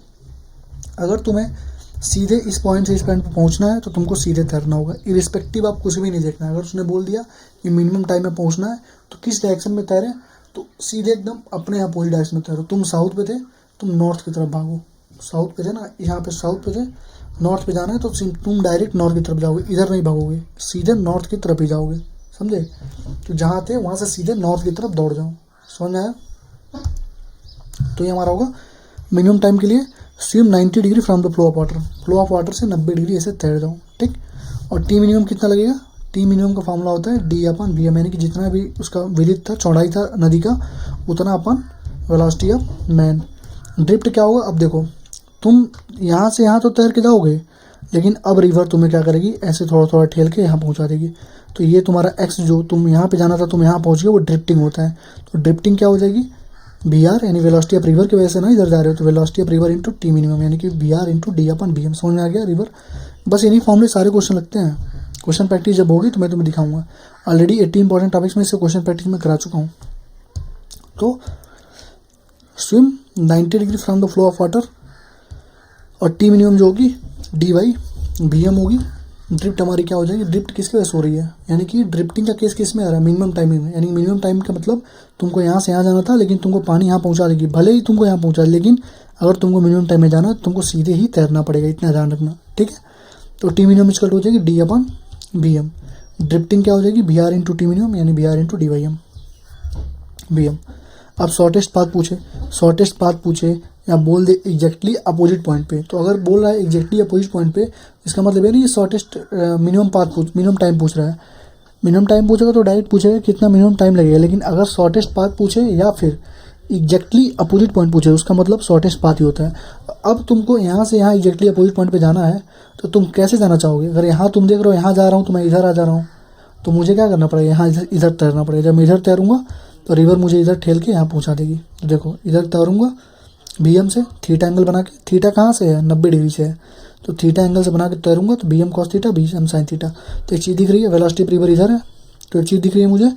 अगर तुम्हें सीधे इस पॉइंट से इस पॉइंट पर पहुँचना है तो तुमको सीधे तैरना होगा, इरिस्पेक्टिव आप कुछ भी नहीं देखना है। अगर उसने बोल दिया कि मिनिमम टाइम में पहुँचना है तो किस डायरेक्शन में तैरें, तो सीधे एकदम अपने अपोजिट डायरेक्शन में तैरो। तुम साउथ पे थे, तुम नॉर्थ की तरफ भागो, साउथ पे थे ना, यहाँ पे साउथ पे थे, नॉर्थ पे जाना है तो तुम डायरेक्ट नॉर्थ की तरफ जाओगे, इधर नहीं भागोगे, सीधे नॉर्थ की तरफ ही जाओगे, समझे। तो जहाँ थे वहाँ से सीधे नॉर्थ की तरफ दौड़ जाओ, समझ में आया। तो ये हमारा होगा मिनिमम टाइम के लिए swim 90 degree from the flow of water, flow of water से 90 डिग्री ऐसे तैर जाओ। ठीक, और टी मिनिमम कितना लगेगा, टी मिनिमम का फॉर्मूला होता है d/v, यानी कि जितना भी उसका विड्थ था, चौड़ाई था नदी का, उतना अपन वेलोसिटी ऑफ मैन। ड्रिफ्ट क्या होगा, अब देखो तुम यहाँ से यहाँ तो तैर के जाओगे, लेकिन अब रिवर तुम्हें क्या करेगी, ऐसे थोड़ा थोड़ा ठेल के यहाँ पहुँचा देगी। तो ये तुम्हारा एक्स, जो तुम यहाँ पे जाना था तुम यहाँ पहुँच गए, वो ड्रिफ्टिंग होता है। तो ड्रिफ्टिंग क्या हो जाएगी, VR यानी वेलोसिटी ऑफ रिवर की वजह से ना इधर जा रहे हो, तो velocity of river into T minimum, यानी कि VR इंटू d/v। समझ में आ गया रिवर। बस इन्हीं फॉर्मूले सारे क्वेश्चन लगते हैं। क्वेश्चन प्रैक्टिस जब होगी तो मैं तुम्हें दिखाऊंगा। ऑलरेडी 80 इंपॉर्टेंट टॉपिक्स में इससे क्वेश्चन प्रैक्टिस में करा चुका हूँ। तो swim 90 degree from the flow of water, और टी मिनिमम जो होगी d/vm होगी। ड्रिफ्ट हमारी क्या हो जाएगी, ड्रिफ्ट किसकी वजह से हो रही है, यानी कि ड्रिफ्टिंग का केस किस में आ रहा है, मिनिमम टाइमिंग में। यानी मिनिमम टाइम का मतलब तुमको यहाँ से यहाँ जाना था, लेकिन तुमको पानी यहाँ पहुँचा देगी, भले ही तुमको यहाँ पहुँचा, लेकिन अगर तुमको मिनिमम टाइम में जाना है तो तुमको सीधे ही तैरना पड़ेगा, इतना ध्यान रखना। ठीक है, तो टी मिनिमम इसका हो जाएगी d/vm। ड्रिफ्टिंग क्या हो जाएगी, VR इंटू टी मिनिमम, यानी VR इंटू d/vm। अब शॉर्टेस्ट पाथ पूछे, शॉर्टेस्ट पाथ पूछे या बोल दे एग्जैक्टली अपोजिट पॉइंट पे, तो अगर बोल रहा है एग्जैक्टली अपोजिट पॉइंट पे, इसका मतलब है ना ये shortest minimum path minimum time पूछ रहा है। मिनिमम टाइम पूछेगा तो डायरेक्ट पूछेगा कितना मिनिमम टाइम लगेगा, लेकिन अगर शॉर्टेस्ट पाथ पूछे या फिर एग्जैक्टली अपोजिट पॉइंट पूछे, उसका मतलब शॉर्टेस्ट पाथ ही होता है। अब तुमको यहाँ से यहाँ एग्जैक्टली अपोजिट पॉइंट पे जाना है, तो तुम कैसे जाना चाहोगे। अगर यहाँ तुम देख रहे हो यहाँ जा रहा हूँ तो मैं इधर आ जा रहा हूँ, तो मुझे क्या करना पड़ेगा, यहाँ इधर तैरना पड़ेगा। जब मैं इधर तैरूँगा तो रिवर मुझे इधर ठेल के यहाँ पहुँचा देगी। तो देखो इधर तैरूँगा BM से, थीटा एंगल बना के, थीटा कहाँ से है, 90 डिग्री से है, तो थीटा एंगल से बना के तैरूँगा तो BM cos theta, BM sin theta. तो एक चीज़ दिख रही है, वेलोसिटी ऑफ रिवर इधर है, तो एक चीज़ दिख रही है मुझे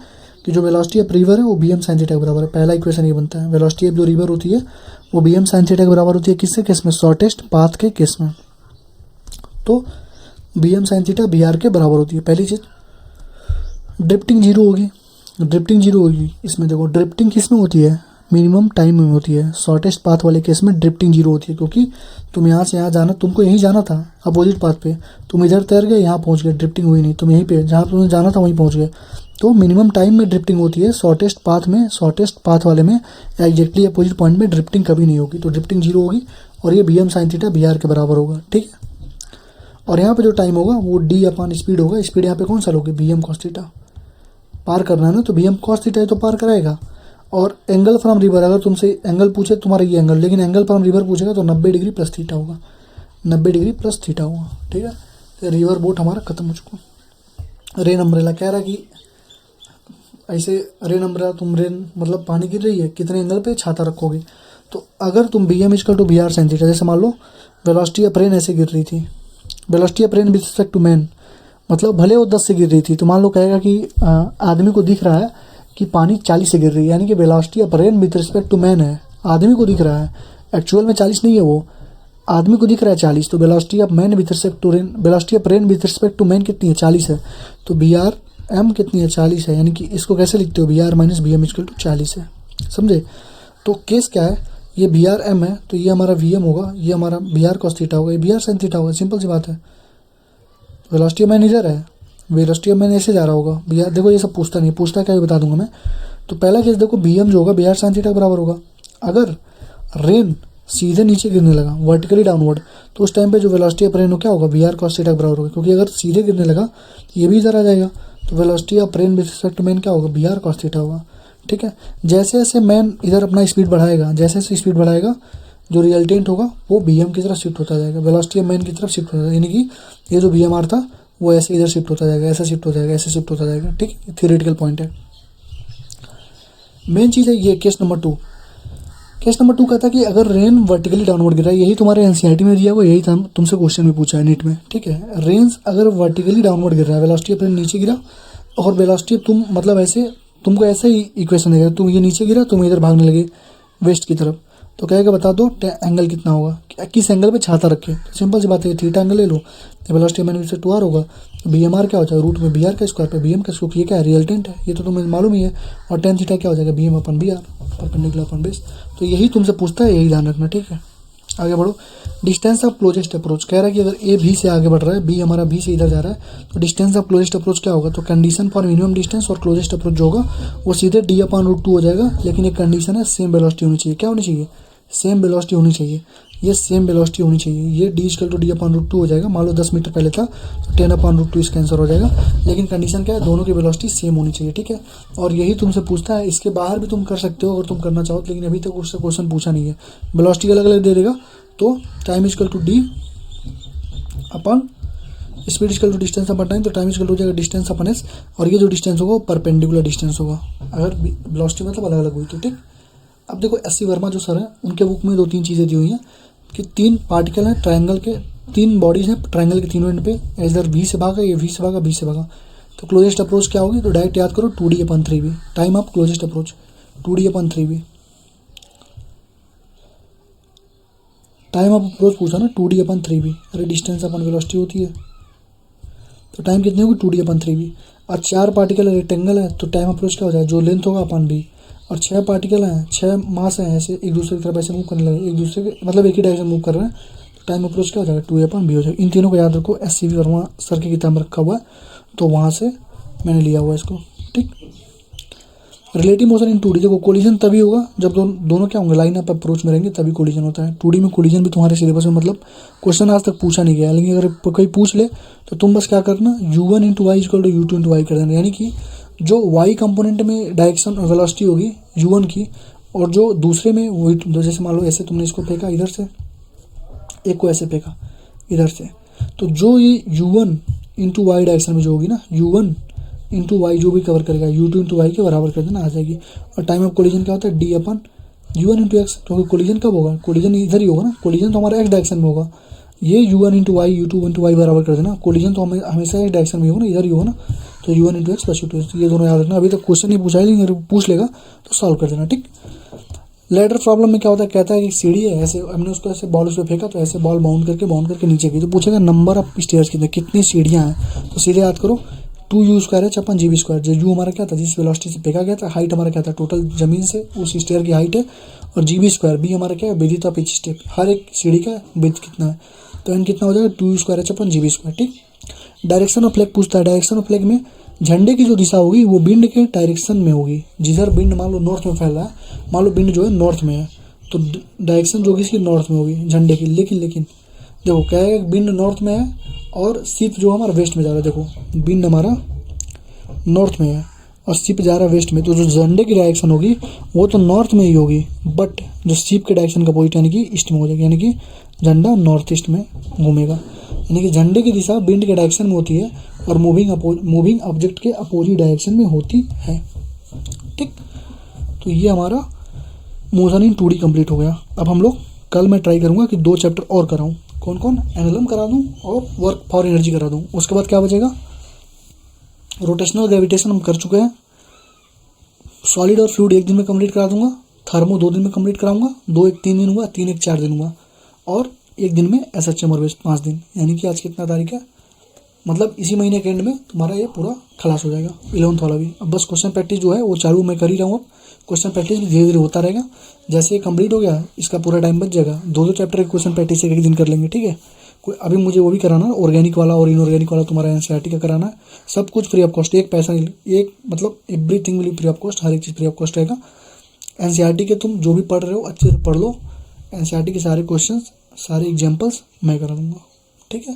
कि जो वेलोसिटी ऑफ रिवर है वो BM sin थीटा के बराबर है। पहला इक्वेशन ये बनता है, वेलोसिटी ऑफ जो रिवर होती है वो BM sin थीटा के बराबर होती है, किससे केस में, शॉर्टेस्ट पाथ के केस में। तो BM sin थीटा BR के बराबर होती है, पहली चीज़। ड्रिफ्टिंग जीरो होगी, ड्रिफ्टिंग जीरो होगी इसमें। देखो ड्रिफ्टिंग किस में होती है, मिनिमम टाइम में होती है। शॉर्टेस्ट पाथ वाले केस में ड्रिफ्टिंग जीरो होती है, क्योंकि तुम यहाँ से यहाँ जाना, तुमको यहीं जाना था अपोजिट पाथ पे, तुम इधर तैर गए, यहाँ पहुँच गए, ड्रिफ्टिंग हुई नहीं, तुम यहीं पे जहाँ तुम्हें जाना था वहीं पहुँच गए। तो मिनिमम टाइम में ड्रिफ्टिंग होती है, शॉर्टेस्ट पाथ में, शॉर्टेस्ट पाथ वाले में या एग्जैक्टली अपोजिट पॉइंट में ड्रिफ्टिंग कभी नहीं होगी। तो ड्रिफ्टिंग जीरो होगी और ये BM sin थीटा BR के बराबर होगा। ठीक है, और यहाँ पे जो टाइम होगा वो d/स्पीड होगा। स्पीड यहाँ पे कौन सा लोगे, BM cos थीटा। पार करना है ना, तो BM cos थीटा तो पार कराएगा। और एंगल फ्रॉम रिवर, अगर तुमसे एंगल पूछे तुम्हारा ये एंगल, लेकिन एंगल फ्रॉम रिवर पूछेगा तो 90 डिग्री प्लस थीटा होगा, 90 डिग्री प्लस थीटा होगा। ठीक है, तो रिवर बोट हमारा खत्म हो चुका। रेन अम्ब्रेला कह रहा कि ऐसे रेन अम्ब्रेला, तुम रेन मतलब पानी गिर रही है, कितने एंगल पे छाता रखोगे। तो अगर तुम BM = BR sin थीटा, जैसे मान लो वेलोसिटी ऑफ रेन ऐसे गिर रही थी, velocity of rain with respect to man, मतलब भले वो 10 से गिर रही थी, तो मान लो कहेगा कि आदमी को दिख रहा है कि पानी 40 से गिर रही है, यानी कि velocity of rain with respect to man है, आदमी को दिख रहा है, एक्चुअल में 40 नहीं है, वो आदमी को दिख रहा है 40। तो velocity of man with respect to rain, velocity of rain with respect to man कितनी है, 40 है। तो BRM कितनी है, 40 है। यानी कि इसको कैसे लिखते हो, BR - BM = 40 है, समझे। तो केस क्या है, ये BRM है तो ये हमारा VM होगा, ये हमारा BR cos थीटा होगा, ये BR sin थीटा होगा, सिंपल सी बात है। वेलोसिटी ऑफ मैन इधर है, वेलोसिटी ऑफ मैन ऐसे जा रहा होगा, BR देखो ये सब पूछता नहीं, पूछता क्या बता दूंगा मैं। तो पहला केस देखो BM जो होगा BR sin थीटा के बराबर होगा। अगर रेन सीधे नीचे गिरने लगा, वर्टिकली डाउनवर्ड, तो उस टाइम पे जो वेलोसिटी ऑफ रेन हो क्या होगा, BR cos थीटा के बराबर होगा, क्योंकि अगर सीधे गिरने लगा ये भी इधर आ जाएगा, तो velocity of rain with respect to man क्या होगा, BR cos थीटा होगा। ठीक है, जैसे जैसे मैन इधर अपना स्पीड बढ़ाएगा, जैसे जैसे स्पीड बढ़ाएगा जो रिजल्टेंट होगा वो बी एम की तरफ शिफ्ट होता जाएगा, वेलोसिटी ऑफ मेन की तरफ शिफ्ट होता जाएगा, यानी कि ये जो बी एम आर था वो ऐसे इधर शिफ्ट होता जाएगा, ऐसा शिफ्ट हो जाएगा, ऐसे शिफ्ट होता जाएगा। ठीक, थियोरेटिकल पॉइंट है। मेन चीज़ है ये केस नंबर 2। केस नंबर 2 कहता है कि अगर रेन वर्टिकली डाउनवर्ड गिरा है, यही तुम्हारे एनसीईआरटी में दिया हुआ, यही तुमसे क्वेश्चन भी पूछा है नीट में। ठीक है, रेंज अगर वर्टिकली डाउनवर्ड गिर रहा है, वेलोसिटी ऑफ नीचे गिरा और वेलोसिटी तुम मतलब ऐसे तुमको ऐसा ही इक्वेशन देगा, तुम ये नीचे गिरा, तुम इधर भागने लगे वेस्ट की तरफ, तो कहेगा बता दो एंगल कितना होगा, किस एंगल पे छाता रखे। तो सिंपल सी बात है, थीटा एंगल ले लो, वेलोसिटी मैंने से 2r होगा, तो बी एम आर क्या हो जाएगा, रूट में बी आर का स्क्वायर पे बी एम का स्क्वायर, ये क्या है रिजल्टेंट है, ये तो तुम्हें मालूम ही है। और टेन थीटा क्या हो जाएगा, b m upon b r, perpendicular upon base. तो यही तुमसे पूछता है, यही ध्यान रखना। ठीक है, आगे बढ़ो। डिस्टेंस ऑफ क्लोजेस्ट अप्रोच कह रहा है कि अगर ए भी से आगे बढ़ रहा है, बी हमारा बी से इधर जा रहा है, तो डिस्टेंस ऑफ क्लोजेस्ट अप्रोच क्या होगा, तो कंडीशन फॉर मिनिमम डिस्टेंस और क्लोजेस्ट अप्रोच जो होगा वो सीधे d/√2 हो जाएगा। लेकिन एक कंडीशन है, सेम वेलोसिटी होनी चाहिए। क्या होनी चाहिए, सेम वेलोसिटी होनी चाहिए, ये सेम वेलोसिटी होनी चाहिए। ये d=d/√2 हो जाएगा। मान लो 10 मीटर पहले था तो 10/√2 इसका आंसर हो जाएगा। लेकिन कंडीशन क्या है, दोनों की वेलोसिटी सेम होनी चाहिए। ठीक है, और यही तुमसे पूछता है। इसके बाहर भी तुम कर सकते हो अगर तुम करना चाहो, लेकिन अभी तक उससे क्वेश्चन पूछा नहीं है। वेलोसिटी अलग अलग दे देगा, तो time equal to d upon speed equal to distance upon time, तो टाइम इजकल टू हो जाएगा डिस्टेंस अपन एस, और ये जो डिस्टेंस होगा वो परपेंडिकुलर डिस्टेंस होगा अगर वेलोसिटी मतलब अलग अलग हुई तो। ठीक, अब देखो एस.सी. वर्मा जो सर है उनके बुक में 2-3 चीज़ें दी हुई हैं कि 3 पार्टिकल हैं ट्रायंगल के, 3 बॉडीज हैं ट्रायंगल के तीनों एंड पे, इधर वी से भागा, ये वी से भागा, बी से भागा। तो क्लोजेस्ट अप्रोच क्या होगी, तो डायरेक्ट याद करो 2d/3v, time of closest approach 2d/3v, time of approach पूछा ना 2d/3v। अरे डिस्टेंस अपन वेलोसिटी होती है, तो टाइम कितनी होगी 2d/3v। और 4 पार्टिकल रेक्टेंगल है, तो टाइम अप्रोच क्या हो जाएगा, जो लेंथ होगा अपन भी, और 6 पार्टिकल हैं, 6 मास हैं, ऐसे एक दूसरे की तरफ ऐसे मूव करने लगे, एक दूसरे के मतलब एक ही डायरेक्शन मूव कर रहे हैं, तो टाइम अप्रोच क्या हो जाएगा 2a/b हो जाएगा। इन तीनों को याद रखो, एस.सी. वर्मा सर की किताब में रखा हुआ है, तो वहाँ से मैंने लिया हुआ है इसको। ठीक, रिलेटिव मोशन इन 2D, देखो कोलिजन तभी होगा जब दोनों क्या होंगे, लाइन ऑफ अप्रोच में रहेंगे, तभी कोलिजन होता है। 2D में कोलिजन भी तुम्हारे सिलेबस में मतलब क्वेश्चन आज तक पूछा नहीं गया, लेकिन अगर कोई पूछ ले तो तुम बस क्या करना, u1 × y = u2 × y कर देना। यानी कि जो y कंपोनेंट में डायरेक्शन और वेलोसिटी होगी u1 की, और जो दूसरे में वो, जैसे मान लो ऐसे तुमने इसको फेंका इधर से, एक को ऐसे फेंका इधर से, तो जो ये u1 × y डायरेक्शन में जो होगी ना, u1 × y जो भी कवर करेगा u2 × y के बराबर कर देना, आ जाएगी। और टाइम ऑफ कोलिजन क्या होता है, d/u1 × x, क्योंकि कोलिजन कब होगा, कोलिजन इधर ही होगा ना, कोलिजन तो हमारा x डायरेक्शन में होगा। ये u1 × y u2 × y बराबर कर देना, कोलिजन तो हमें हमेशा एक डायरेक्शन में होगा ना, इधर ही होगा ना, तो u1 × x + u2, ये दोनों याद रखना। अभी तक क्वेश्चन नहीं पूछा है, लेकिन अगर पूछ लेगा तो सॉल्व कर देना। ठीक, लेडर प्रॉब्लम में क्या होता है, कहता है कि सीढ़ी है, ऐसे हमने उसको ऐसे बॉल उस पर फेंका, तो ऐसे बॉल बाउंड करके नीचे गई, तो पूछेगा नंबर ऑफ स्टेयर्स कितनी सीढ़ियाँ हैं, तो सीधे याद करो 2u² है 56g²। जो u हमारा क्या था, जिस वेलोसिटी से फेंका गया था, हाइट हमारा क्या था, टोटल जमीन से उस स्टेयर की हाइट है, और g² बी हमारा क्या है, विड्थ ऑफ ईच स्टेप, हर एक सीढ़ी का विड्थ कितना है, तो एन कितना हो जाएगा 2u² है 56g²। ठीक, डायरेक्शन ऑफ फ्लैग पूछता है, डायरेक्शन ऑफ फ्लैग में झंडे की जो दिशा होगी वो विंड के डायरेक्शन में होगी। जिधर विंड मान लो नॉर्थ में फैल रहा है, मान लो विंड जो है नॉर्थ में है, तो डायरेक्शन जो होगी इसकी नॉर्थ में होगी झंडे की। लेकिन देखो क्या है, विंड नॉर्थ में है और शिप जो हमारा वेस्ट में जा रहा है, देखो विंड हमारा नॉर्थ में है और शिप जा रहा है वेस्ट में, तो जो झंडे की डायरेक्शन होगी वो तो नॉर्थ में ही होगी, बट जो शिप के डायरेक्शन का अपोजिट यानी कि ईस्ट में हो जाएगी, यानी कि झंडा नॉर्थ ईस्ट में घूमेगा। यानी कि झंडे की दिशा विंड के डायरेक्शन में होती है और मूविंग ऑब्जेक्ट के अपोजिट डायरेक्शन में होती है। ठीक, तो ये हमारा मोशन इन 2D कंप्लीट हो गया। अब हम लोग कल मैं ट्राई करूँगा कि 2 चैप्टर और कराऊँ, कौन कौन, एनालम करा दूँ और वर्क फॉर एनर्जी करा दूँ। उसके बाद क्या बचेगा, रोटेशनल ग्रेविटेशन हम कर चुके हैं, सॉलिड और फ्लूइड 1 दिन में कंप्लीट करा दूंगा, थर्मो 2 दिन में कंप्लीट कराऊंगा, 2 1 3 दिन हुआ, 3 1 4 दिन हुआ, और 1 दिन में SHM और वेस्ट 5 दिन। यानी कि आज कितना तारीख है, मतलब इसी महीने के एंड में तुम्हारा ये पूरा खलास हो जाएगा 11th वाला भी। अब बस क्वेश्चन प्रैक्टिस जो है वो चालू मैं कर ही रहा हूँ। अब क्वेश्चन प्रैक्टिस भी धीरे धीरे होता रहेगा, जैसे ये कंप्लीट हो गया इसका पूरा टाइम बच जाएगा, 2 चैप्टर के क्वेश्चन प्रैक्टिस एक दिन कर लेंगे। ठीक है, अभी मुझे वो भी कराना है, ऑर्गेनिक वाला और इनऑर्गेनिक वाला तुम्हारा एनसीईआरटी का कराना है, सब कुछ फ्री ऑफ कॉस्ट, एक पैसा नहीं, एक मतलब everything will be free of cost, हर एक चीज़ फ्री ऑफ कॉस्ट रहेगा। एनसीईआरटी के तुम जो भी पढ़ रहे हो अच्छे से पढ़ लो, एनसीईआरटी के सारे क्वेश्चन सारे एग्जाम्पल्स मैं करा दूंगा। ठीक है,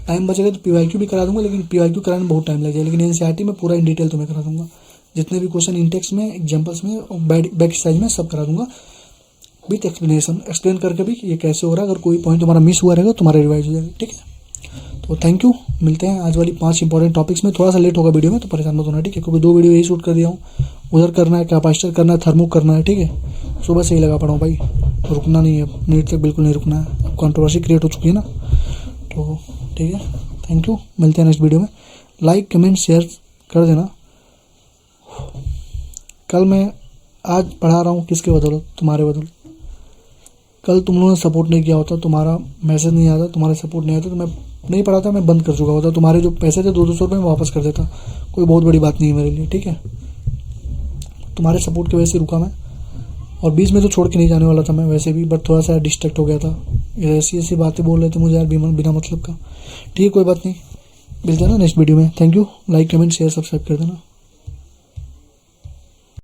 टाइम बचेगा तो PYQ भी करा दूंगा, लेकिन PYQ कराने में बहुत टाइम लग जाएगा, लेकिन एनसीईआरटी में पूरा इन डिटेल तुम्हें करा दूंगा, जितने भी क्वेश्चन इंटेक्स में, एग्जाम्पल्स में और बैक एक्सरसाइज में सब करा दूंगा। विथ एक्सप्लेनेशन, एक्सप्लेन करके भी ये कैसे हो रहा है। अगर कोई पॉइंट तुम्हारा मिस हुआ रहेगा तुम्हारा रिवाइज हो जाएगा, ठीक है। तो थैंक यू, मिलते हैं आज वाली 5 इंपॉर्टेंट टॉपिक्स में। थोड़ा सा लेट होगा वीडियो में, तो परेशान मत होना, ठीक है, क्योंकि 2 वीडियो यही शूट कर दिया हूँ। उधर करना है, कैपेसिटर करना है, थर्मो करना है, ठीक है। सुबह से ही लगा पड़ा हूँ भाई, रुकना नहीं है, मिनट तक बिल्कुल नहीं रुकना है। अब कंट्रोवर्सी क्रिएट हो चुकी है ना, तो ठीक है। थैंक यू, मिलते हैं नेक्स्ट वीडियो में। लाइक कमेंट शेयर कर देना। कल मैं आज पढ़ा रहा हूँ किसके बदौलत, तुम्हारे बदौलत। कल तुम लोगों ने सपोर्ट नहीं किया होता, तुम्हारा मैसेज नहीं आता, तुम्हारे सपोर्ट नहीं आता, तो मैं नहीं पढ़ा था, मैं बंद कर चुका होता। तुम्हारे जो पैसे थे 200 रुपये मैं वापस कर देता, कोई बहुत बड़ी बात नहीं है मेरे लिए, ठीक है। तुम्हारे सपोर्ट की वजह से रुका मैं, और बीच में तो छोड़ के नहीं जाने वाला था मैं वैसे भी, बट थोड़ा सा डिस्ट्रैक्ट हो गया था। ऐसी ऐसी बातें बोल रहे थे मुझे यार बिना मतलब का, ठीक है, कोई बात नहीं। मिलते हैं ना नेक्स्ट वीडियो में। Thank you, like comment share subscribe कर देना।